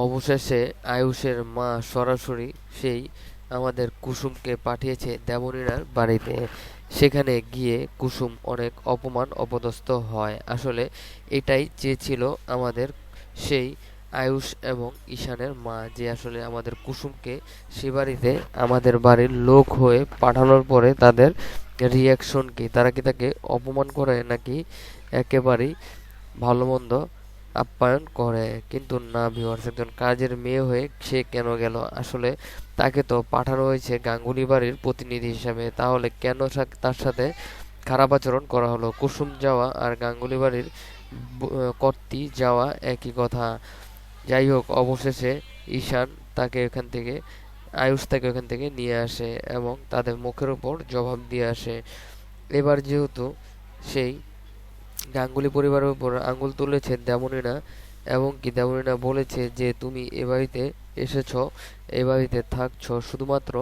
অবশেষে আয়ুষের মা সরাসরি সেই আমাদের কুসুমকে পাঠিয়েছে দেবনীনার বাড়িতে। সেখানে গিয়ে কুসুম অনেক অপমান অপদস্থ হয়। আসলে এটাই চেয়েছিল আমাদের সেই আয়ুষ এবং ঈশানের মা, যে আসলে আমাদের কুসুমকে সে বাড়িতে আমাদের বাড়ির লোক হয়ে পাঠানোর পরে তাদের রিয়াকশন কি, তারা কি তাকে অপমান করে নাকি একেবারেই ভালো মন্দ আপ্যায়ন করে। কিন্তু না ভিউয়ার্স, একজন কাজের মেয়ে হয়ে সে কেন গেল? আসলে তাকে তো পাঠানো হয়েছে গাঙ্গুলি বাড়ির প্রতিনিধি হিসাবে, তাহলে কেন তার সাথে খারাপ আচরণ করা হলো? কুসুম যাওয়া আর গাঙ্গুলি বাড়ির কর্ত্রী যাওয়া একই কথা। যাই হোক, অবশেষে ঈশান তাকে এখান থেকে আয়ুষ তাকে ওখান থেকে নিয়ে আসে এবং তাদের মুখের উপর জবাব দিয়ে আসে। এবার যেহেতু সেই গাঙ্গুলি পরিবারের উপর আঙ্গুল তুলেছে দেবনীনা, এবং কি দেবনীনা বলেছে যে তুমি এ বাড়িতে এসেছ, এ বাড়িতে থাকছো শুধুমাত্র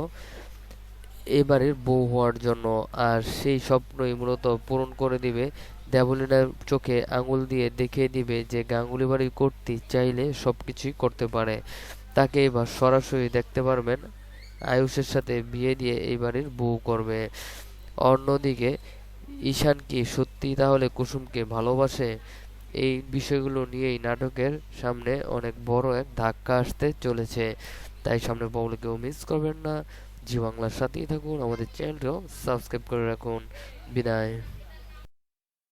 এ বাড়ির বউ হওয়ার জন্য, আর সেই স্বপ্নই মূলত পূরণ করে দিবে। দেবলীনার চোখে আঙুল দিয়ে দেখিয়ে দিবে যে গাঙ্গুলি বাড়ি করতে চাইলে সবকিছুই করতে পারে। তাকে এবার সরাসরি দেখতে পারবেন আয়ুষের সাথে বিয়ে দিয়ে এই বাড়ির বউ করবে। অন্যদিকে ঈশান কি সত্যিই তাহলে কুসুমকে ভালোবাসে? এই বিষয়গুলো নিয়েই নাটকের সামনে অনেক বড় এক ধাক্কা আসতে চলেছে। তাই সামনে বউলে কেউ মিস করবেন না। জি বাংলার সাথেই থাকুন, আমাদের চ্যানেলটাও সাবস্ক্রাইব করে রাখুন। বিদায়।